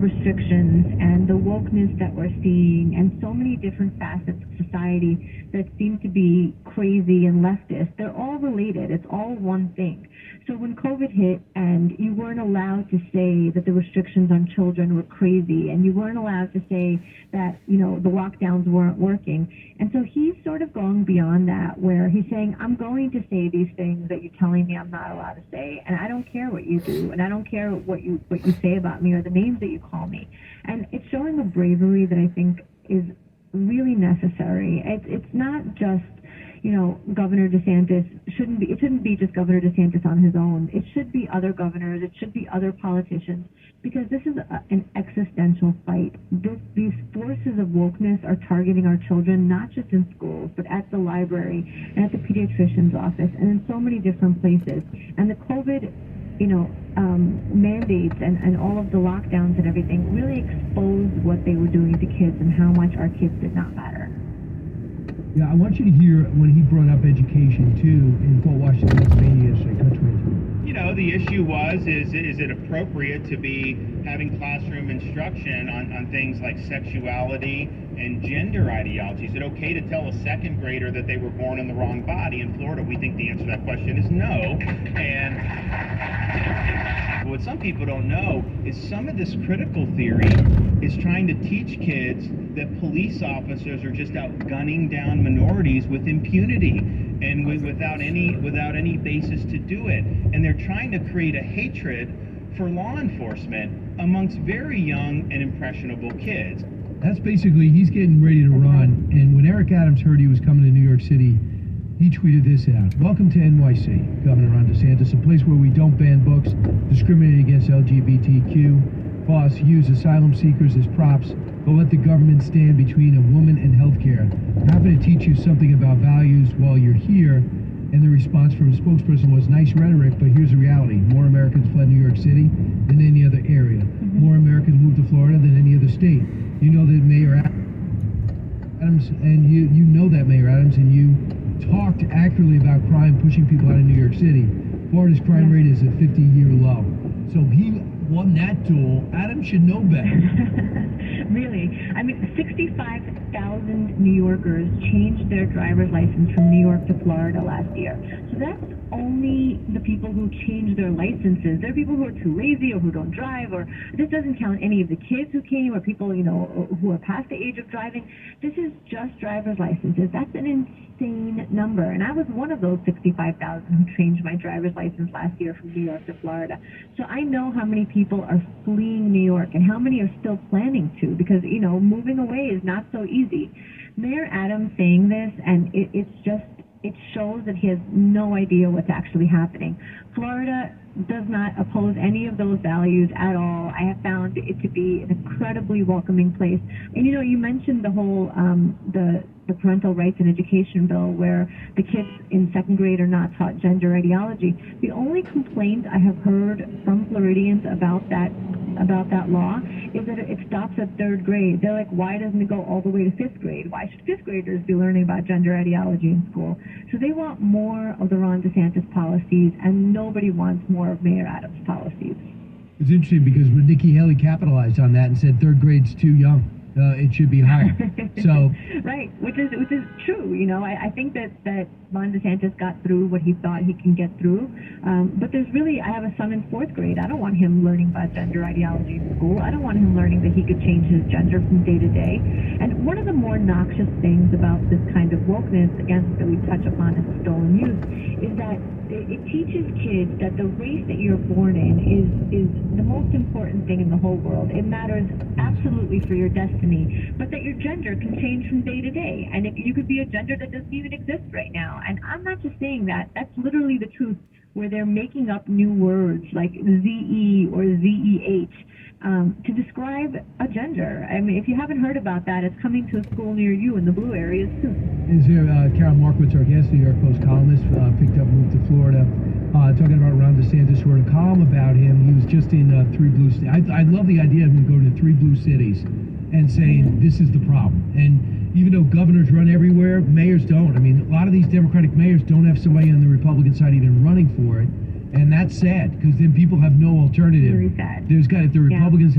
restrictions and the wokeness that we're seeing and so many different facets of society that seem to be crazy and leftist, they're all related. It's all one thing. So when COVID hit and you weren't allowed to say that the restrictions on children were crazy and you weren't allowed to say that, the lockdowns weren't working. And so he's sort of going beyond that, where he's saying, I'm going to say these things that you're telling me I'm not allowed to say, and I don't care what you do, and I don't care what you say about me or the names that you call me. And it's showing a bravery that I think is really necessary. It's not just Governor DeSantis. It shouldn't be just Governor DeSantis on his own. It should be other governors. It should be other politicians, because this is an existential fight. These forces of wokeness are targeting our children, not just in schools, but at the library and at the pediatrician's office and in so many different places. And the COVID mandates and all of the lockdowns and everything really exposed what they were doing to kids and how much our kids did not matter. Yeah, I want you to hear when he brought up education too in Fort Washington, Pennsylvania yesterday. The issue is it appropriate to be having classroom instruction on things like sexuality and gender ideology? Is it okay to tell a second grader that they were born in the wrong body? In Florida, we think the answer to that question is no. And what some people don't know is some of this critical theory is trying to teach kids that police officers are just out gunning down minorities with impunity and without any basis to do it. And they're trying to create a hatred for law enforcement amongst very young and impressionable kids. That's basically, he's getting ready to run, and when Eric Adams heard he was coming to New York City, he tweeted this out. Welcome to NYC, Governor Ron DeSantis, a place where we don't ban books, discriminate against LGBTQ, plus use asylum seekers as props, but let the government stand between a woman and healthcare. I'm happy to teach you something about values while you're here. And the response from a spokesperson was, nice rhetoric, but here's the reality. More Americans fled New York City than any other area. More Americans moved to Florida than any other state. You know that Mayor Adams, and you know that Mayor Adams, and you talked accurately about crime pushing people out of New York City. Florida's crime rate is a 50-year low. So he won that duel. Adams should know better. Really? 65,000 New Yorkers changed their driver's license from New York to Florida last year. So that's only the people who changed their licenses. There are people who are too lazy or who don't drive, or this doesn't count any of the kids who came or people, who are past the age of driving. This is just driver's licenses. That's an insane number. And I was one of those 65,000 who changed my driver's license last year from New York to Florida. So I know how many people are fleeing New York and how many are still planning to, because, moving away is not so easy. Mayor Adams saying this, and it shows that he has no idea what's actually happening. Florida does not oppose any of those values at all. I have found it to be an incredibly welcoming place. And you mentioned the whole the parental rights and education bill, where the kids in second grade are not taught gender ideology. The only complaint I have heard from Floridians about that law is that it stops at third grade. They're like, why doesn't it go all the way to fifth grade? Why should fifth graders be learning about gender ideology in school? So they want more of the Ron DeSantis policies, and nobody wants more of Mayor Adams' policies. It's interesting because when Nikki Haley capitalized on that and said third grade's too young, it should be higher. So right, which is true. I think that Ron DeSantis got through what he thought he can get through. But I have a son in fourth grade. I don't want him learning about gender ideology in school. I don't want him learning that he could change his gender from day to day. And one of the more noxious things about this kind of wokeness, again, that we touch upon in Stolen Youth, is that it teaches kids that the race that you're born in is the most important thing in the whole world. It matters absolutely for your destiny, but that your gender can change from day to day. And you could be a gender that doesn't even exist right now. And I'm not just saying that. That's literally the truth, where they're making up new words like ZE or ZEH to describe a gender. If you haven't heard about that, it's coming to a school near you in the blue areas soon. Is there, Carol Markowitz, our guest, New York Post columnist, picked up, moved to Florida, talking about Ron DeSantis, wrote a column about him. He was just in 3 blue cities. I love the idea of him going to 3 blue cities and saying, this is the problem. And even though governors run everywhere, mayors don't. A lot of these Democratic mayors don't have somebody on the Republican side even running for it. And that's sad, because then people have no alternative. Really sad. If the Republicans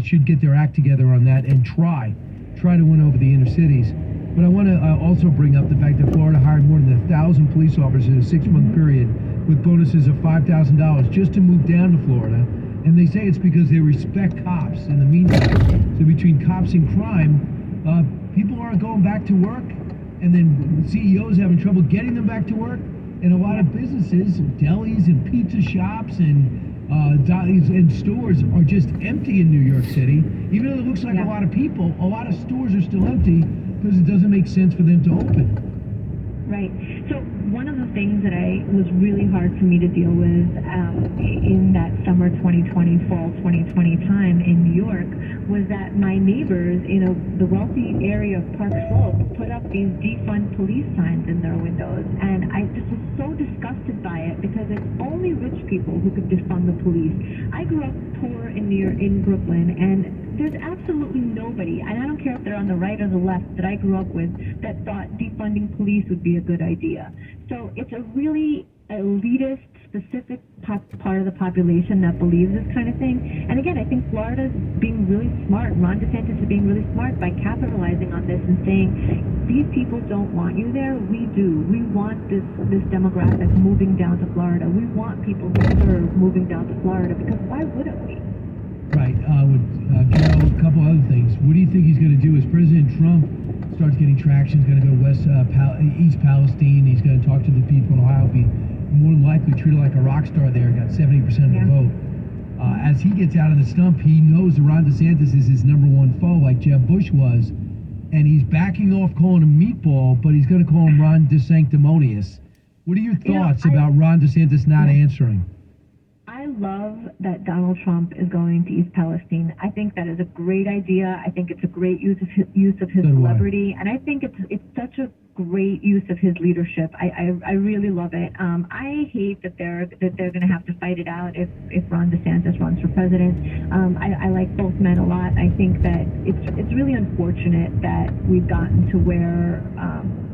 should get their act together on that and try to win over the inner cities. But I want to also bring up the fact that Florida hired more than 1,000 police officers in a 6-month period with bonuses of $5,000 just to move down to Florida. And they say it's because they respect cops in the meantime. So between cops and crime, people aren't going back to work, and then CEOs having trouble getting them back to work. And a lot of businesses, delis and pizza shops and stores are just empty in New York City. Even though it looks like a lot of people, a lot of stores are still empty because it doesn't make sense for them to open. Right. So one of the things that was really hard for me to deal with in that summer 2020, fall 2020 time in New York was that my neighbors in the wealthy area of Park Slope put up these defund police signs in their windows, and I just was so disgusted by it because it's only rich people who could defund the police. I grew up poor in Brooklyn, and there's absolutely nobody, and I don't care if they're on the right or the left, that I grew up with that thought defunding police would be a good idea. So it's a really elitist, specific part of the population that believes this kind of thing. And again, I think Florida's being really smart. Ron DeSantis is being really smart by capitalizing on this and saying, these people don't want you there. We do. We want this demographic moving down to Florida. We want people who serve moving down to Florida, because why wouldn't we? Right. Carol, a couple other things. What do you think he's going to do as President Trump starts getting traction? He's going to go to East Palestine. He's going to talk to the people in Ohio. Be more than likely treated like a rock star there. Got 70% of the vote. As he gets out of the stump, he knows that Ron DeSantis is his number one foe, like Jeb Bush was, and he's backing off calling him meatball, but he's going to call him Ron DeSanctimonious. What are your thoughts about Ron DeSantis not answering? I love that Donald Trump is going to East Palestine. I think that is a great idea. I think it's a great use of his celebrity, and I think it's such a great use of his leadership. I really love it. I hate that they're going to have to fight it out if Ron DeSantis runs for president. I like both men a lot. I think that it's really unfortunate that we've gotten to where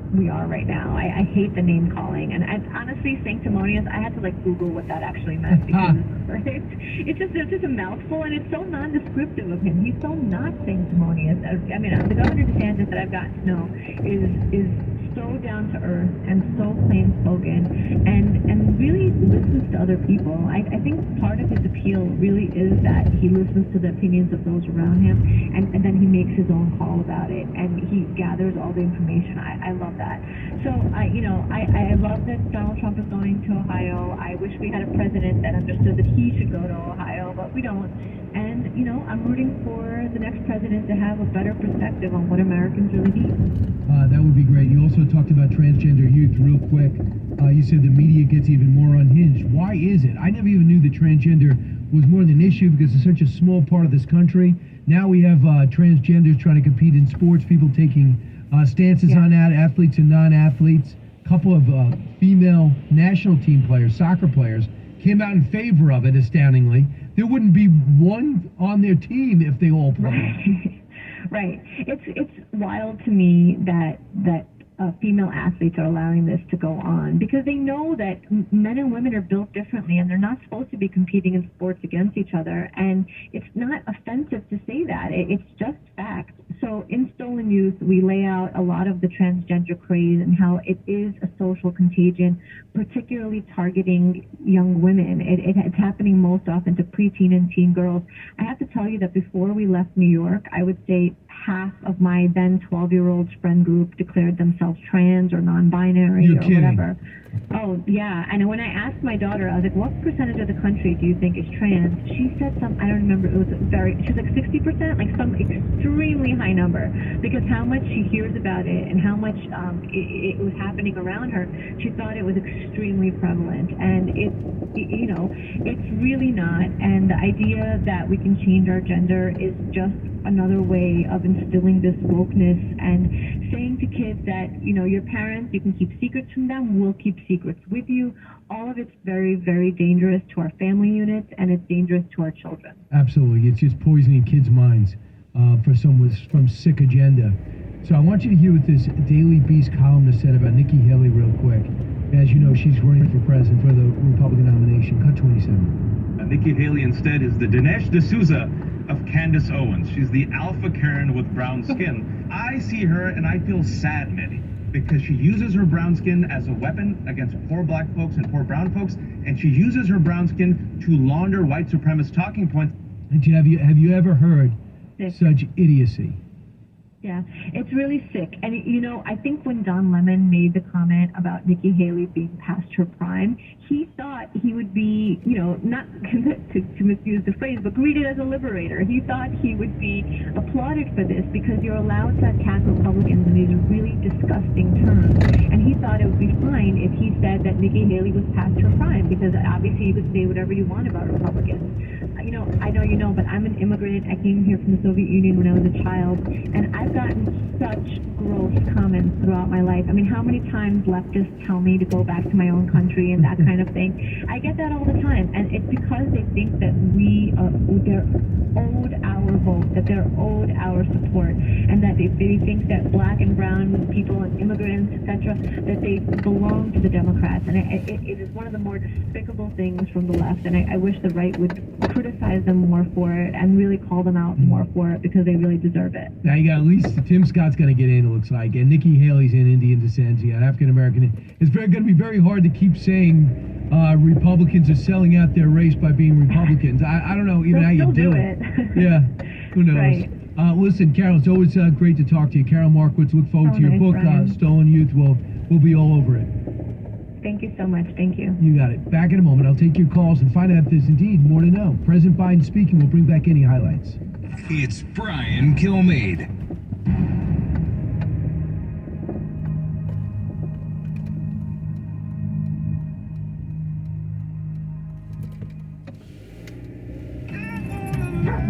we are right now. I hate the name calling, and honestly, sanctimonious, I had to Google what that actually meant, because it's just a mouthful, and it's so non-descriptive of him. He's so not sanctimonious. I mean, the Governor DeSantis that I've gotten to know is so down to earth and so plain spoken, and really listens to other people. I think part of his appeal really is that he listens to the opinions of those around him, and then he makes his own call about it, and he gathers all the information. I love that. So I love that Donald Trump is going to Ohio. I wish we had a president that understood that he should go to Ohio, but we don't. And I'm rooting for the next president to have a better perspective on what Americans really need. That would be great. You also talked about transgender youth real quick. You said the media gets even more unhinged. Why is it? I never even knew that transgender was more than an issue because it's such a small part of this country. Now we have transgenders trying to compete in sports, people taking stances on that, athletes and non-athletes. A couple of female national team players, soccer players, came out in favor of it, astoundingly. There wouldn't be one on their team if they all played. Right. It's wild to me that female athletes are allowing this to go on, because they know that men and women are built differently, and they're not supposed to be competing in sports against each other. And it's not offensive to say that. It's just fact. So in Stolen Youth, we lay out a lot of the transgender craze and how it is a social contagion, particularly targeting young women. It's happening most often to preteen and teen girls. I have to tell you that before we left New York, I would say half of my then 12-year-olds friend group declared themselves trans or non-binary or whatever. Oh, yeah. And when I asked my daughter, I was like, what percentage of the country do you think is trans? She said I don't remember, she was like 60%, like some extremely high number, because how much she hears about it and how much it was happening around her, she thought it was extremely prevalent. And it's really not. And the idea that we can change our gender is just another way of instilling this wokeness and saying to kids that, your parents, you can keep secrets from them, we'll keep secrets with you. All of it's very, very dangerous to our family units, and it's dangerous to our children. Absolutely. It's just poisoning kids' minds for someone with some sick agenda. So I want you to hear what this Daily Beast columnist said about Nikki Haley real quick. As you know, she's running for president for the Republican nomination. Cut 27. Nikki Haley instead is the Dinesh D'Souza of Candace Owens. She's the alpha Karen with brown skin. I see her and I feel sad, Mitty, because she uses her brown skin as a weapon against poor black folks and poor brown folks, and she uses her brown skin to launder white supremacist talking points. And have you ever heard such idiocy? Yeah, it's really sick. And, you know, I think when Don Lemon made the comment about Nikki Haley being past her prime, he thought he would be, you know, not to misuse the phrase, but greeted as a liberator. He thought he would be applauded for this because you're allowed to attack Republicans in these really disgusting terms. And he thought it would be fine if he said that Nikki Haley was past her prime, because obviously you could say whatever you want about Republicans. You know, I know you know, but I'm an immigrant. I came here from the Soviet Union when I was a child, and I've gotten such gross comments throughout my life. I mean, how many times leftists tell me to go back to my own country and that kind of thing? I get that all the time, and it's because they think that they're owed our vote, that they're owed our support, and that they think that black and brown people and immigrants, etc., that they belong to the Democrats. And it is one of the more despicable things from the left, and I wish the right would criticize them more for it and really call them out more for it, because they really deserve it. Now you got at least Tim Scott's going to get in, it looks like, and Nikki Haley's in Indian descent. You got African American. It's going to be very hard to keep saying Republicans are selling out their race by being Republicans. I don't know even how you do it. Yeah, who knows? Right. Listen, Carol, it's always great to talk to you. Carol Markowitz, look forward to your book, Stolen Youth. We'll be all over it. Thank you so much. Thank you. You got it. Back in a moment. I'll take your calls and find out if there's indeed more to know. President Biden speaking. We'll bring back any highlights. It's Brian Kilmeade.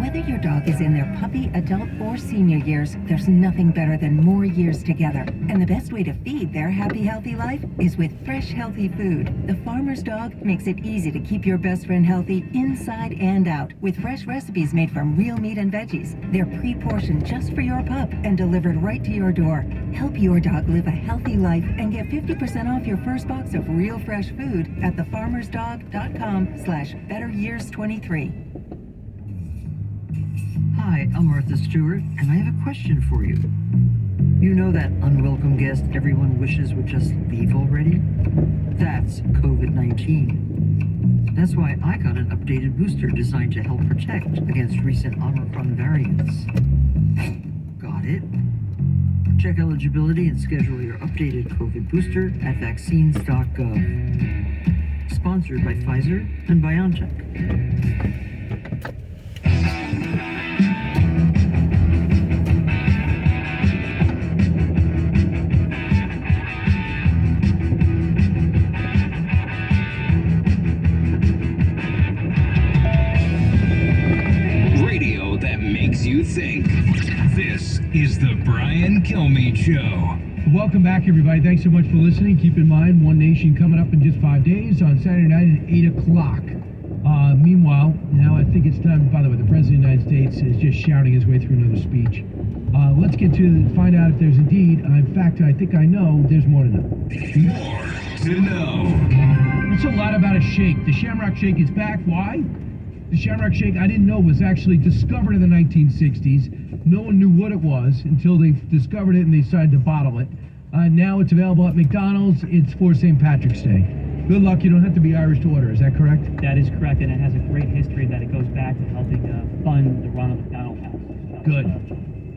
Whether your dog is in their puppy, adult, or senior years, there's nothing better than more years together. And the best way to feed their happy, healthy life is with fresh, healthy food. The Farmer's Dog makes it easy to keep your best friend healthy inside and out with fresh recipes made from real meat and veggies. They're pre-portioned just for your pup and delivered right to your door. Help your dog live a healthy life and get 50% off your first box of real fresh food at thefarmersdog.com/betteryears23. Hi, I'm Martha Stewart, and I have a question for you. You know that unwelcome guest everyone wishes would just leave already? That's COVID-19. That's why I got an updated booster designed to help protect against recent Omicron variants. Got it? Check eligibility and schedule your updated COVID booster at vaccines.gov. Sponsored by Pfizer and BioNTech. You think. This is the Brian Kilmeade Show. Welcome back, everybody. Thanks so much for listening. Keep in mind, One Nation coming up in just 5 days on Saturday night at 8 o'clock. Meanwhile, now I think it's time, by the way, the President of the United States is just shouting his way through another speech. Let's get to find out if there's indeed, in fact, I think I know, there's more to know. More to know. It's a lot about a shake. The Shamrock Shake is back. Why? The Shamrock Shake, I didn't know, was actually discovered in the 1960s. No one knew what it was until they discovered it and they decided to bottle it. Now it's available at McDonald's. It's for St. Patrick's Day. Good luck. You don't have to be Irish to order. Is that correct? That is correct, and it has a great history that it goes back to helping fund the Ronald McDonald House. Good.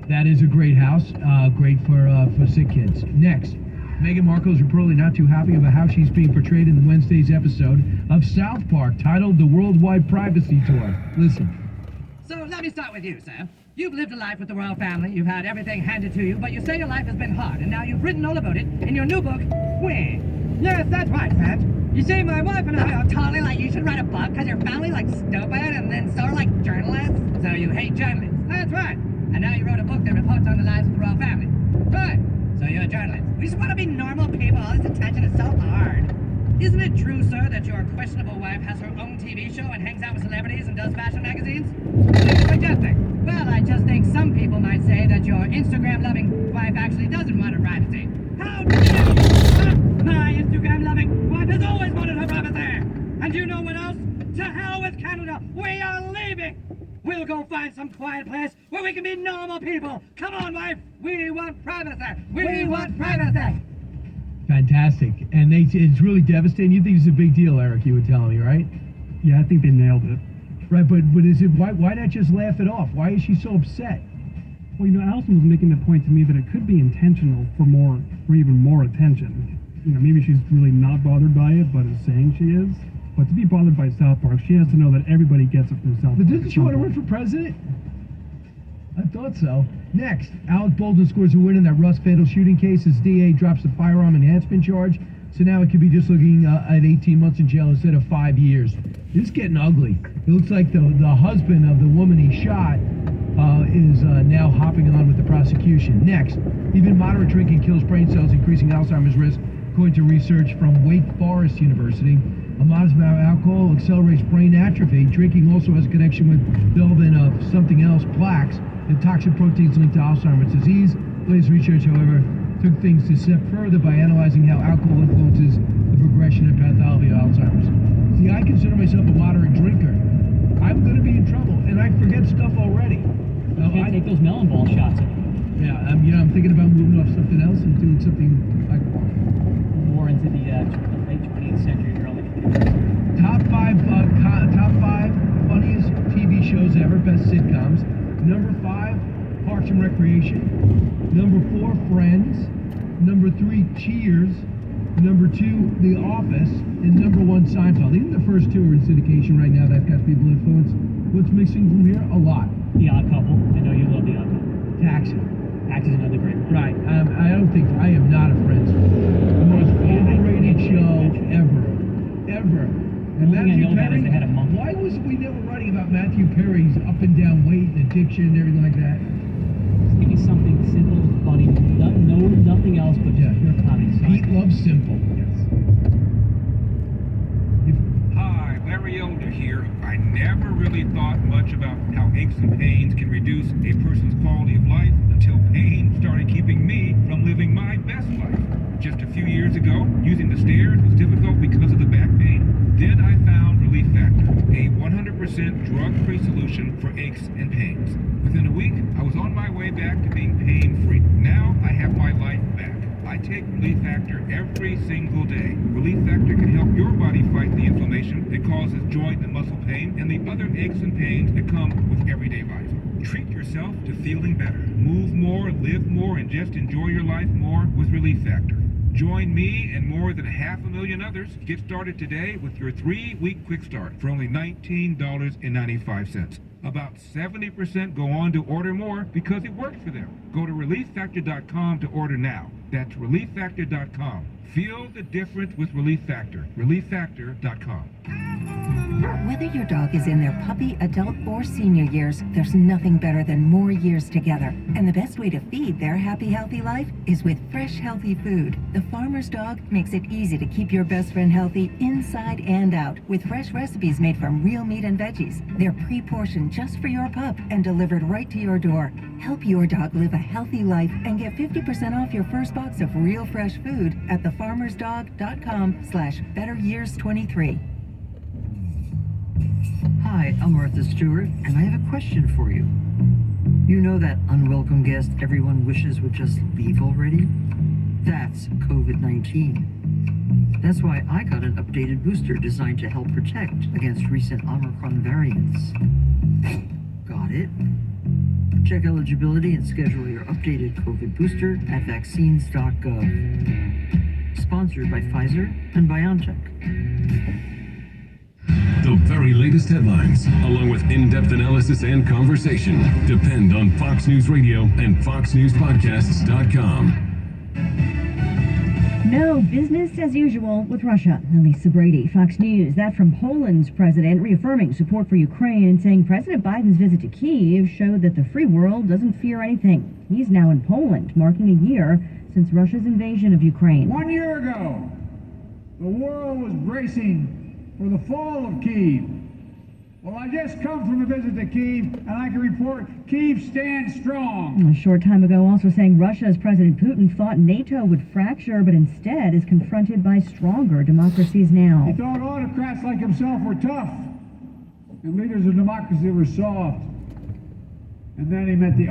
That is a great house. Great for sick kids. Next. Meghan Markle is reportedly not too happy about how she's being portrayed in Wednesday's episode of South Park, titled The Worldwide Privacy Tour. Listen. So let me start with you, sir. You've lived a life with the royal family, you've had everything handed to you, but you say your life has been hard, and now you've written all about it in your new book, Where? Yes, that's right, Pat. You see, my wife and I are totally like you should write a book because your family like stupid and then so like journalists. So you hate journalists. That's right. And now you wrote a book that reports on the lives of the royal family. Right. So you're a journalist. We just want to be normal people. All this attention is so hard. Isn't it true, sir, that your questionable wife has her own TV show and hangs out with celebrities and does fashion magazines? What are you suggesting? Well, I just think some people might say that your Instagram-loving wife actually doesn't want her privacy. How dare you! My Instagram-loving place where we can be normal people. Come on, wife. We want privacy. We want privacy. Fantastic. And it's really devastating. You think it's a big deal, Eric, you were telling me, right? Yeah, I think they nailed it. Right, but is it why not just laugh it off? Why is she so upset? Well, you know, Allison was making the point to me that it could be intentional for even more attention. You know, maybe she's really not bothered by it, but is saying she is. But to be bothered by South Park, she has to know that everybody gets it from South Park. But doesn't she want to run for president? I thought so. Next, Alec Baldwin scores a win in that Russ fatal shooting case as DA drops the firearm enhancement charge. So now it could be just looking at 18 months in jail instead of 5 years. It's getting ugly. It looks like the husband of the woman he shot is now hopping on with the prosecution. Next, even moderate drinking kills brain cells, increasing Alzheimer's risk, according to research from Wake Forest University. A modest amount of alcohol accelerates brain atrophy. Drinking also has a connection with development of something else, plaques, the toxic proteins linked to Alzheimer's disease. Latest research, however, took things a step further by analyzing how alcohol influences the progression and pathology of Alzheimer's. See, I consider myself a moderate drinker. I'm going to be in trouble, and I forget stuff already. You can't take those melon ball shots. Yeah, I'm thinking about moving off something else and doing something like more into the late 20th century, early 20th. Top five funniest TV shows ever, best sitcoms. Number 5, Parks and Recreation. Number 4, Friends. Number 3, Cheers. Number 2, The Office. And number 1, Seinfeld. Even the first 2 are in syndication right now. That got people influenced. What's missing from here? A lot. The Odd Couple. I know you love The Odd Couple. Taxi. Taxi's another great one. Right. I am not a Friends fan. The most overrated show ever. Ever. And The only thing I know about is they had a monkey. Why was we never writing about Matthew Perry's up and down weight and addiction and everything like that? Just give me something simple, funny, nothing else but just pure comedy. Pete loves simple. Yes. Hi, Larry Elder here. I never really thought much about how aches and pains can reduce a person's quality of life until pain started keeping me from living my best life. Just a few years ago, using the stairs was difficult because of the back pain. Then I found Relief Factor, a 100% drug-free solution for aches and pains. Within a week, I was on my way back to being pain-free. Now I have my life back. I take Relief Factor every single day. Relief Factor can help your body fight the inflammation that causes joint and muscle pain and the other aches and pains that come with everyday life. Treat yourself to feeling better. Move more, live more, and just enjoy your life more with Relief Factor. Join me and more than 500,000 others. Get started today with your 3-week quick start for only $19.95. About 70% go on to order more because it worked for them. Go to ReliefFactor.com to order now. That's ReliefFactor.com. Feel the difference with Relief Factor. ReliefFactor.com. Whether your dog is in their puppy, adult, or senior years, there's nothing better than more years together. And the best way to feed their happy, healthy life is with fresh, healthy food. The Farmer's Dog makes it easy to keep your best friend healthy inside and out with fresh recipes made from real meat and veggies. They're pre-portioned just for your pup and delivered right to your door. Help your dog live a healthy life and get 50% off your first box of real fresh food at thefarmersdog.com/betteryears23. Hi, I'm Martha Stewart, and I have a question for you. You know that unwelcome guest everyone wishes would just leave already? That's COVID-19. That's why I got an updated booster designed to help protect against recent Omicron variants. Got it? Check eligibility and schedule your updated COVID booster at vaccines.gov. Sponsored by Pfizer and BioNTech. The very latest headlines, along with in-depth analysis and conversation, depend on Fox News Radio and FoxNewsPodcasts.com. No business as usual with Russia. Elisa Brady, Fox News. That from Poland's president reaffirming support for Ukraine and saying President Biden's visit to Kyiv showed that the free world doesn't fear anything. He's now in Poland, marking a year since Russia's invasion of Ukraine. 1 year ago, the world was bracing for the fall of Kyiv. Well, I just come from a visit to Kyiv, and I can report Kyiv stands strong. A short time ago also saying Russia's President Putin thought NATO would fracture, but instead is confronted by stronger democracies now. He thought autocrats like himself were tough, and leaders of democracy were soft. And then he met the